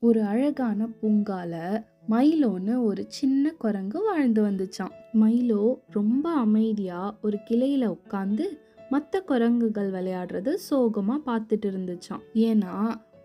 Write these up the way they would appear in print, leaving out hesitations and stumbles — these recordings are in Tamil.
ஒரு அழகான பூங்கால மைலோன்னு ஒரு சின்ன குரங்கு வாழ்ந்து வந்துச்சாம். மைலோ ரொம்ப அமைதியா ஒரு கிளையில உட்காந்து மற்ற குரங்குகள் விளையாடுறது சோகமா பார்த்துட்டு இருந்துச்சாம். ஏன்னா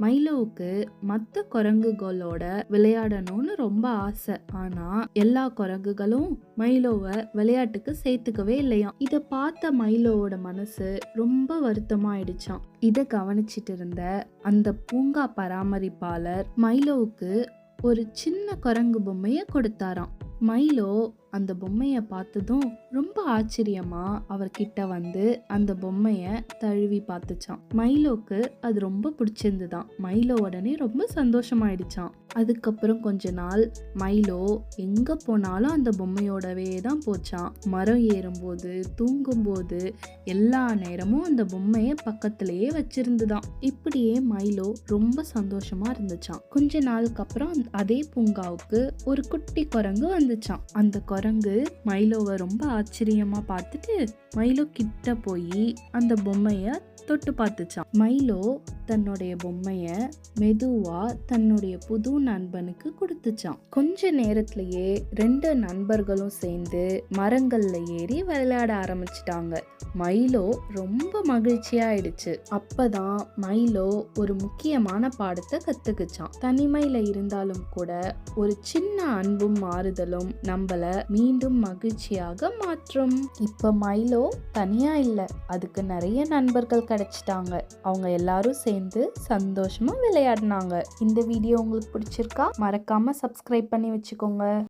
மைலோவுக்கு மற்ற குரங்குகளோட விளையாடணும்னு ரொம்ப ஆசை. ஆனா எல்லா குரங்குகளும் மைலோவை விளையாட்டுக்கு சேர்த்துக்கவே இல்லையாம். இத பார்த்த மைலோவோட மனசு ரொம்ப வருத்தமாயிடுச்சாம். இதை கவனிச்சிட்டு இருந்த அந்த பூங்கா பராமரிப்பாளர் மைலோவுக்கு ஒரு சின்ன குரங்கு பொம்மைய கொடுத்தாராம். மைலோ அந்த பொம்மைய பார்த்ததும் ரொம்ப ஆச்சரியமா அவர்கிட்ட வந்து அந்த பொம்மைய தழுவி பார்த்துச்சான். மைலோக்கு அது ரொம்ப பிடிச்சிருந்துதான். மைலோ உடனே ரொம்ப சந்தோஷமாயிடுச்சான். அதுக்கப்புறம் கொஞ்ச நாள் மைலோ எங்க போனாலும் அந்த பொம்மையோடவே தான் போச்சான். மரம் ஏறும்போது, தூங்கும்போது எல்லா நேரமும் அந்த பொம்மைய பக்கத்திலேயே வச்சிருந்துதான். இப்படியே மைலோ ரொம்ப சந்தோஷமா இருந்துச்சான். கொஞ்ச நாளுக்கு அப்புறம் அதே பூங்காவுக்கு ஒரு குட்டி குரங்கு வந்துச்சான். அந்த குரங்கு மைலோவை ரொம்ப ஆச்சரியமா பார்த்துட்டு மைலோ கிட்ட போய் அந்த பொம்மைய தொட்டு பார்த்துச்சான். மைலோ தன்னுடைய பொம்மைய மெதுவா தன்னுடைய புது நண்பனுக்கு கொடுத்துச்சான். கொஞ்ச நேரத்திலேயே 2 நண்பர்களும் சேர்ந்து மரங்கள்ல ஏறி விளையாட ஆரம்பிச்சிட்டாங்க. மைலோ ரொம்ப மகிழ்ச்சியாயிடுச்சு. அப்பதான் மைலோ ஒரு முக்கியமான பாடத்தை கத்துக்குச்சான். தனிமையில இருந்தாலும் கூட ஒரு சின்ன அன்பும் மாறுதலும் நம்மள மீண்டும் மகிழ்ச்சியாக மாற்றும். இப்ப மைலோ தனியா இல்ல, அதுக்கு நிறைய நண்பர்கள் கிடைச்சிட்டாங்க. அவங்க எல்லாரும் சேர்ந்து சந்தோஷமா விளையாடினாங்க. இந்த வீடியோ உங்களுக்கு பிடிச்சிருக்கா? மறக்காம சப்ஸ்கிரைப் பண்ணி வச்சுக்கோங்க.